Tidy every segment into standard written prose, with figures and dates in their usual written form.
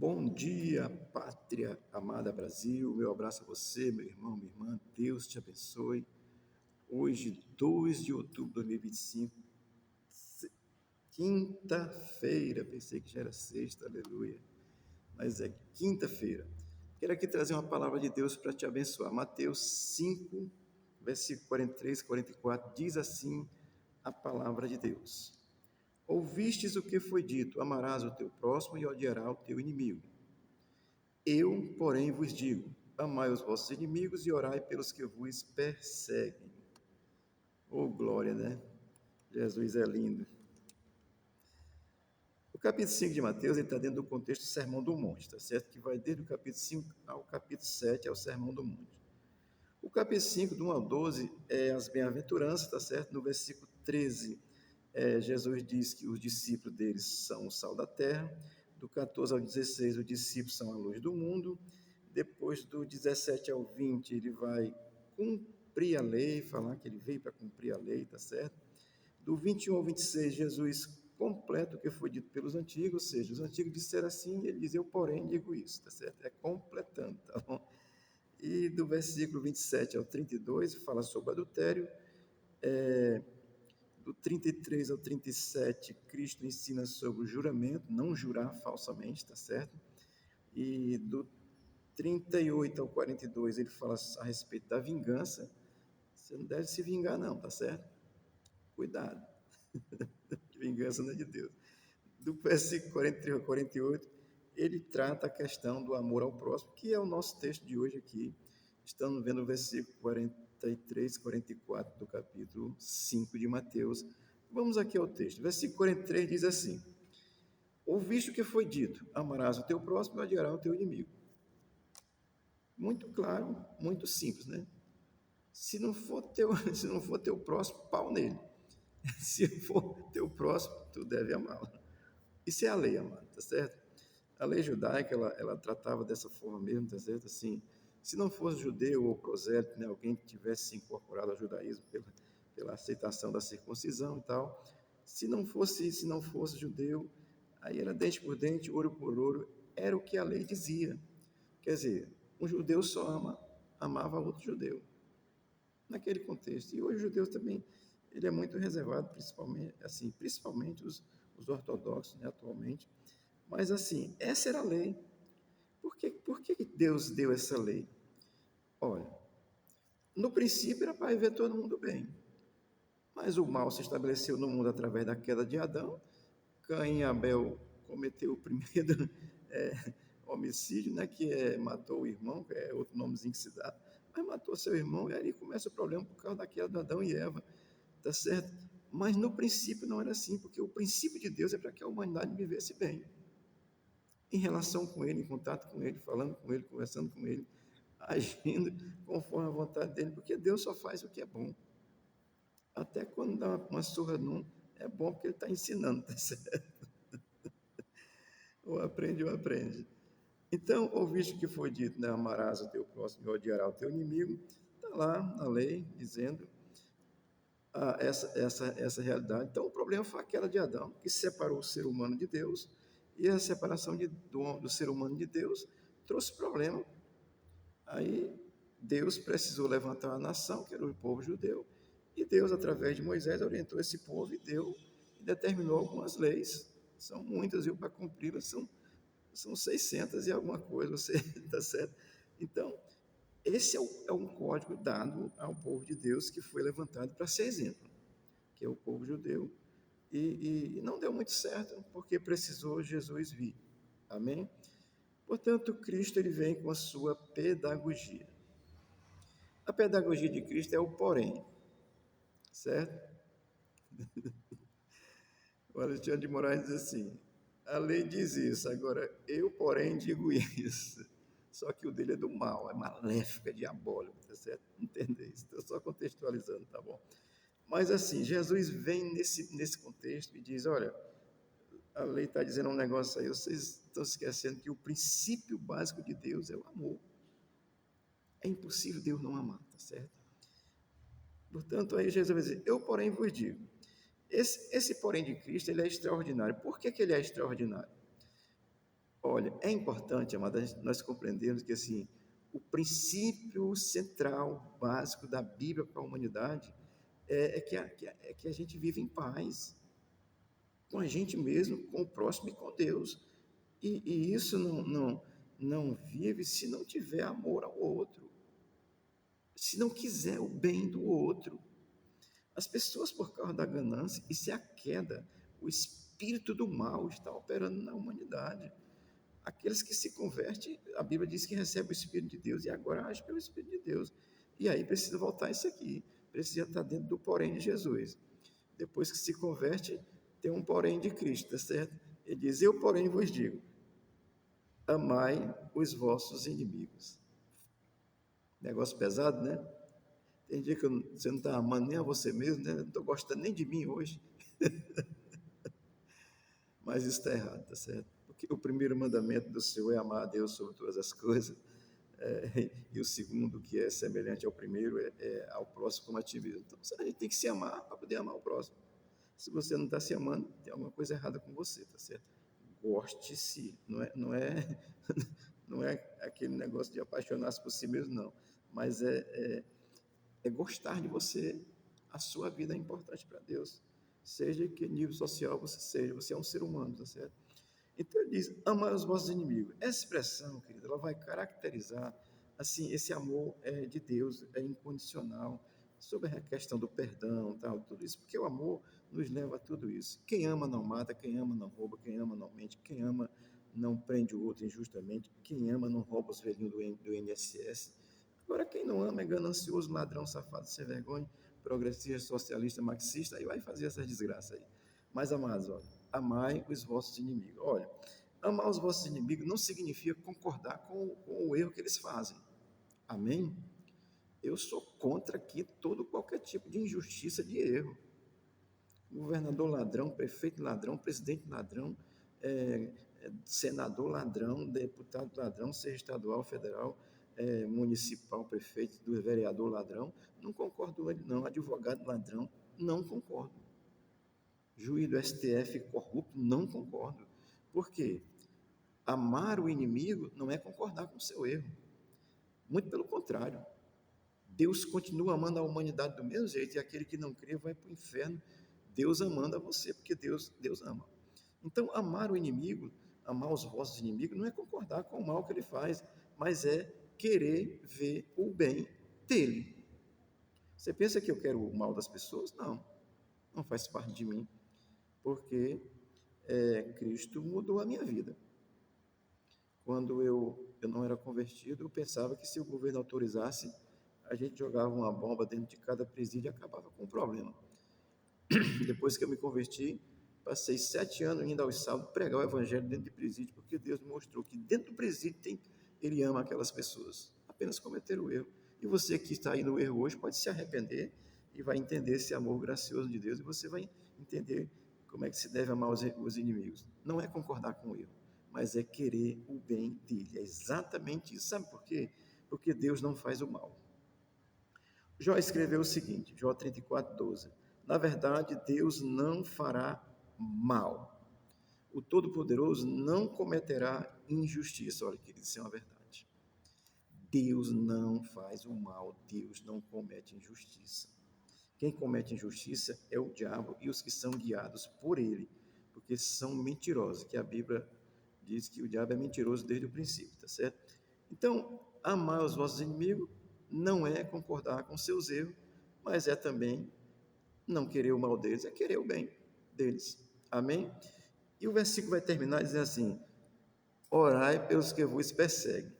Bom dia, pátria amada Brasil. Meu abraço a você, meu irmão, minha irmã. Deus te abençoe. Hoje, 2 de outubro de 2025, quinta-feira. Pensei que já era sexta, aleluia. Mas é quinta-feira. Quero aqui trazer uma palavra de Deus para te abençoar. Mateus 5, versículo 43, 44, diz assim a palavra de Deus. Ouvistes o que foi dito: amarás o teu próximo e odiarás o teu inimigo. Eu, porém, vos digo: amai os vossos inimigos e orai pelos que vos perseguem. Oh, glória, né? Jesus é lindo. O capítulo 5 de Mateus está dentro do contexto do Sermão do Monte, tá certo? Que vai desde o capítulo 5 ao capítulo 7, ao Sermão do Monte. O capítulo 5, do 1 ao 12, é as bem-aventuranças, tá certo? No versículo 13, Jesus diz que os discípulos deles são o sal da terra. Do 14 ao 16, os discípulos são a luz do mundo. Depois do 17 ao 20, ele vai cumprir a lei, falar que ele veio para cumprir a lei, tá certo? Do 21 ao 26, Jesus completa o que foi dito pelos antigos, ou seja, os antigos disseram assim, e ele diz: eu, porém, digo isso, tá certo? É completando, tá bom? E do versículo 27 ao 32, fala sobre adultério. Do 33 ao 37, Cristo ensina sobre o juramento, não jurar falsamente, tá certo? E do 38 ao 42, ele fala a respeito da vingança. Você não deve se vingar, não, tá certo? Cuidado, vingança não é de Deus. Do versículo 43 ao 48, ele trata a questão do amor ao próximo, que é o nosso texto de hoje aqui. Estamos vendo o versículo 43, 44 do capítulo 5 de Mateus. Vamos aqui ao texto. Versículo 43 diz assim: ouviste o que foi dito: amarás o teu próximo e odiarás o teu inimigo. Muito claro, muito simples, né? Se não for teu próximo, pau nele. Se for teu próximo, tu deve amá-lo. Isso é a lei, amado, tá certo? A lei judaica, ela tratava dessa forma mesmo, tá certo? Assim, se não fosse judeu ou prosélito, né, alguém que tivesse se incorporado ao judaísmo pela aceitação da circuncisão e tal, se não fosse judeu, aí era dente por dente, ouro por ouro, era o que a lei dizia. Quer dizer, um judeu só amava outro judeu, naquele contexto. E hoje o judeu também, ele é muito reservado, principalmente os ortodoxos, né, atualmente. Mas assim, essa era a lei. Por que Deus deu essa lei? Olha, no princípio era para ver todo mundo bem, mas o mal se estabeleceu no mundo através da queda de Adão. Caim e Abel cometeu o primeiro homicídio, né, matou o irmão, que é outro nomezinho que se dá, mas matou seu irmão, e aí começa o problema por causa da queda de Adão e Eva, tá certo? Mas no princípio não era assim, porque o princípio de Deus é para que a humanidade vivesse bem, em relação com Ele, em contato com Ele, falando com Ele, conversando com Ele, agindo conforme a vontade dEle, porque Deus só faz o que é bom. Até quando dá uma surra num, é bom porque Ele está ensinando, tá certo? Ou aprende. Então, ouviste o que foi dito, né? Amarás o teu próximo e odiarás o teu inimigo. Está lá na lei, dizendo essa realidade. Então, o problema foi a queda de Adão, que separou o ser humano de Deus, e a separação do ser humano de Deus trouxe problema. Aí, Deus precisou levantar uma nação, que era o povo judeu, e Deus, através de Moisés, orientou esse povo e determinou algumas leis. São muitas, viu, para cumpri-las, são 600 e alguma coisa, você está certo? Então, esse é um código dado ao povo de Deus que foi levantado para ser exemplo, que é o povo judeu, e não deu muito certo, porque precisou Jesus vir. Amém? Portanto, Cristo ele vem com a sua pedagogia. A pedagogia de Cristo é o porém, certo? O Alexandre de Moraes diz assim: a lei diz isso, agora eu, porém, digo isso. Só que o dele é do mal, é maléfico, é diabólico, tá certo? Entender isso, estou só contextualizando, tá bom? Mas assim, Jesus vem nesse contexto e diz: olha, a lei está dizendo um negócio aí, vocês estão esquecendo que o princípio básico de Deus é o amor. É impossível Deus não amar, tá certo? Portanto, aí Jesus vai dizer: eu, porém, vos digo. Esse porém de Cristo, ele é extraordinário. Por que ele é extraordinário? Olha, é importante, amada, nós compreendermos que assim, o princípio central, básico da Bíblia para a humanidade é que a gente vive em paz com a gente mesmo, com o próximo e com Deus. E isso não vive se não tiver amor ao outro, se não quiser o bem do outro. As pessoas, por causa da ganância, isso é a queda, o espírito do mal está operando na humanidade. Aqueles que se convertem, a Bíblia diz que recebe o Espírito de Deus e agora age pelo Espírito de Deus. E aí precisa voltar isso aqui, precisa estar dentro do porém de Jesus. Depois que se converte, tem um porém de Cristo, tá certo? Ele diz: Eu, porém, vos digo, amai os vossos inimigos. Negócio pesado, né? Tem dia que você não está amando nem a você mesmo, né? Não estou gostando nem de mim hoje, mas isso está errado, tá certo? Porque o primeiro mandamento do Senhor é amar a Deus sobre todas as coisas, e o segundo, que é semelhante ao primeiro, é ao próximo como a ti mesmo. Então, a gente tem que se amar para poder amar o próximo. Se você não está se amando, tem alguma coisa errada com você, tá certo? Goste-se, não é aquele negócio de apaixonar-se por si mesmo, não. Mas é gostar de você. A sua vida é importante para Deus. Seja que nível social você seja, você é um ser humano, tá certo? Então ele diz: amar os vossos inimigos. Essa expressão, querido, ela vai caracterizar assim esse amor de Deus, é incondicional, sobre a questão do perdão, tal, tudo isso, porque o amor nos leva a tudo isso. Quem ama não mata, quem ama não rouba, quem ama não mente, quem ama não prende o outro injustamente, quem ama não rouba os velhinhos do INSS. Agora, quem não ama é ganancioso, ladrão, safado, sem vergonha, progressista, socialista, marxista, aí vai fazer essas desgraças aí. Mas, amados, olha, amai os vossos inimigos. Olha, amar os vossos inimigos não significa concordar com o erro que eles fazem. Amém? Eu sou contra aqui todo qualquer tipo de injustiça, de erro. Governador ladrão, prefeito ladrão, presidente ladrão, senador ladrão, deputado ladrão, seja estadual, federal, municipal, prefeito, do vereador ladrão. Não concordo com ele, não. Advogado ladrão, não concordo. Juiz do STF corrupto, não concordo. Por quê? Amar o inimigo não é concordar com o seu erro. Muito pelo contrário. Deus continua amando a humanidade do mesmo jeito, e aquele que não crê vai para o inferno, Deus amando a você, porque Deus ama. Então, amar o inimigo, amar os vossos inimigos, não é concordar com o mal que ele faz, mas é querer ver o bem dele. Você pensa que eu quero o mal das pessoas? Não, não faz parte de mim, porque Cristo mudou a minha vida. Quando eu não era convertido, eu pensava que se o governo autorizasse, a gente jogava uma bomba dentro de cada presídio e acabava com o problema. Depois que eu me converti, passei 7 anos indo aos sábados pregar o evangelho dentro de presídio, porque Deus me mostrou que dentro do presídio Ele ama aquelas pessoas, apenas cometeram o erro. E você que está aí no erro hoje pode se arrepender e vai entender esse amor gracioso de Deus, e você vai entender como é que se deve amar os inimigos. Não é concordar com o erro, mas é querer o bem dele. É exatamente isso. Sabe por quê? Porque Deus não faz o mal. Jó escreveu o seguinte, Jó 34:12. Na verdade, Deus não fará mal. O Todo-Poderoso não cometerá injustiça. Olha, querido, isso é uma verdade. Deus não faz o mal, Deus não comete injustiça. Quem comete injustiça é o diabo e os que são guiados por ele, porque são mentirosos, que a Bíblia diz que o diabo é mentiroso desde o princípio, tá certo? Então, amar os vossos inimigos não é concordar com seus erros, mas é também não querer o mal deles, é querer o bem deles. Amém? E o versículo vai terminar dizendo assim: orai pelos que vos perseguem.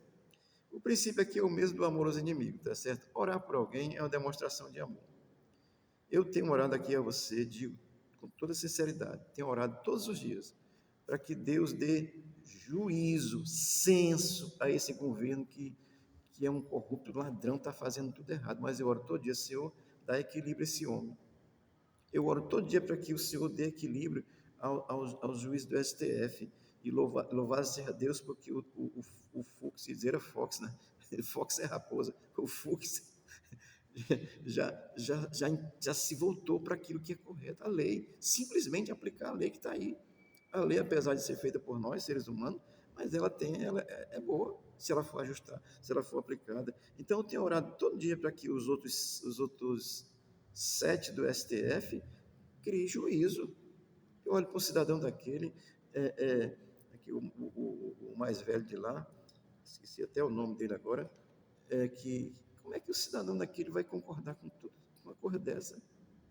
O princípio aqui é o mesmo do amor aos inimigos, tá certo? Orar por alguém é uma demonstração de amor. Eu tenho orado aqui a você, digo com toda sinceridade, tenho orado todos os dias, para que Deus dê juízo, senso a esse governo que é um corrupto ladrão, está fazendo tudo errado. Mas eu oro todo dia: Senhor, dá equilíbrio a esse homem. Eu oro todo dia para que o Senhor dê equilíbrio ao juiz do STF, e louvado seja Deus, porque o Fux, dizer era Fox, né? Fox é raposa, o Fux já se voltou para aquilo que é correto, a lei, simplesmente aplicar a lei que está aí. A lei, apesar de ser feita por nós, seres humanos, mas ela é boa se ela for ajustar, se ela for aplicada. Então eu tenho orado todo dia para que os outros 7 do STF criem juízo. Eu olho para um cidadão daquele, aqui o mais velho de lá, esqueci até o nome dele agora, que como é que o cidadão daquele vai concordar com tudo, com uma coisa dessa?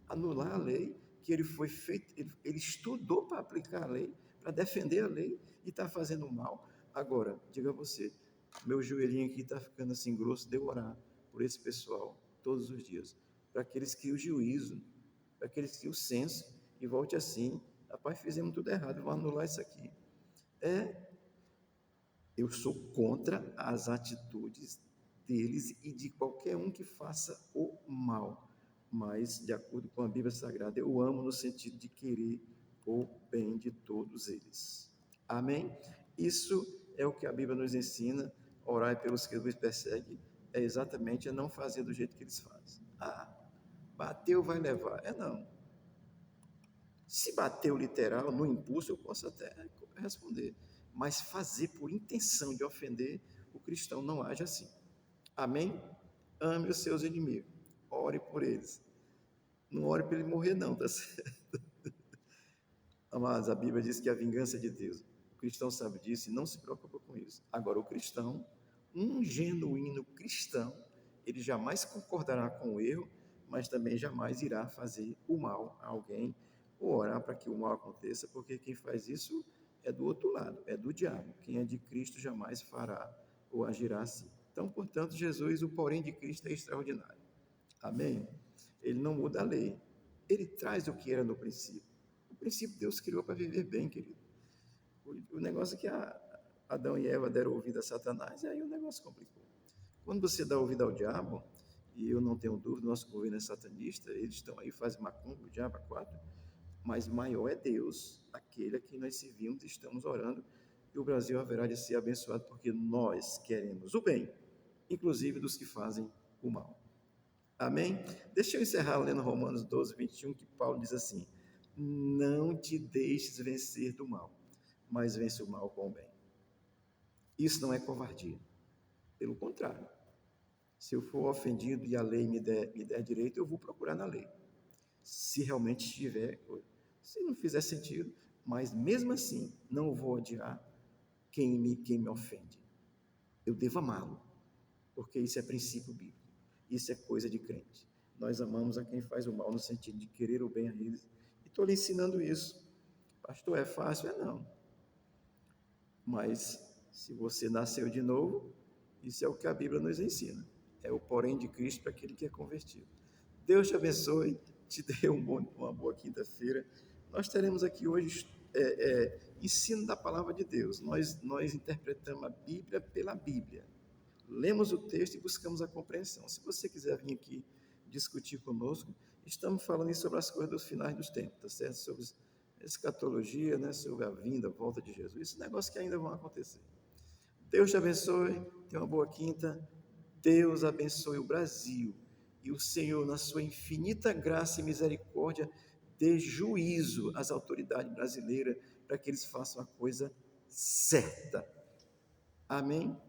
Anular a lei, que ele foi feito, ele estudou para aplicar a lei, para defender a lei e está fazendo mal. Agora, diga você, meu joelhinho aqui está ficando assim grosso de eu orar por esse pessoal todos os dias, para que eles criem o juízo, para que eles criem o senso e volte assim. Rapaz, fizemos tudo errado, vamos anular isso aqui. Eu sou contra as atitudes deles e de qualquer um que faça o mal. Mas, de acordo com a Bíblia Sagrada, eu amo no sentido de querer o bem de todos eles. Amém? Isso é o que a Bíblia nos ensina. Orar pelos que nos perseguem é exatamente a não fazer do jeito que eles fazem. Ah, bateu, vai levar. Não. Se bateu literal, no impulso, eu posso até responder. Mas fazer por intenção de ofender, o cristão não age assim. Amém? Ame os seus inimigos. Ore por eles. Não ore para ele morrer, não, tá certo? Amados, a Bíblia diz que a vingança é de Deus. O cristão sabe disso e não se preocupa com isso. Agora, o cristão, um genuíno cristão, ele jamais concordará com o erro, mas também jamais irá fazer o mal a alguém ou orar para que o mal aconteça, porque quem faz isso é do outro lado, é do diabo. Quem é de Cristo jamais fará ou agirá assim. Então, portanto, Jesus, o porém de Cristo é extraordinário. Amém? Ele não muda a lei. Ele traz o que era no princípio. O princípio Deus criou para viver bem, querido. O negócio é que Adão e Eva deram ouvido a Satanás, e aí o negócio complicou. Quando você dá ouvido ao diabo, e eu não tenho dúvida, nosso governo é satanista, eles estão aí, fazem macumba, o diabo, quatro, mas maior é Deus, aquele a quem nós servimos e estamos orando, e o Brasil haverá de ser abençoado, porque nós queremos o bem, inclusive dos que fazem o mal. Amém? Deixa eu encerrar lendo Romanos 12, 21, que Paulo diz assim: não te deixes vencer do mal, mas vence o mal com o bem. Isso não é covardia. Pelo contrário, se eu for ofendido e a lei me der direito, eu vou procurar na lei. Se realmente estiver, se não fizer sentido, mas mesmo assim, não vou odiar quem me ofende. Eu devo amá-lo, porque isso é princípio bíblico. Isso é coisa de crente. Nós amamos a quem faz o mal no sentido de querer o bem a eles. E estou lhe ensinando isso. Pastor, é fácil? Não. Mas, se você nasceu de novo, isso é o que a Bíblia nos ensina. É o porém de Cristo para aquele que é convertido. Deus te abençoe, te dê uma boa quinta-feira. Nós teremos aqui hoje ensino da palavra de Deus. Nós interpretamos a Bíblia pela Bíblia. Lemos o texto e buscamos a compreensão. Se você quiser vir aqui discutir conosco, estamos falando sobre as coisas dos finais dos tempos, tá certo? Sobre escatologia, né? Sobre a vinda, a volta de Jesus. Esse negócio que ainda vão acontecer. Deus te abençoe, tenha uma boa quinta. Deus abençoe o Brasil. E o Senhor, na sua infinita graça e misericórdia, dê juízo às autoridades brasileiras para que eles façam a coisa certa. Amém?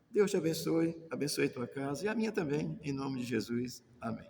Deus te abençoe, abençoe a tua casa e a minha também, em nome de Jesus. Amém.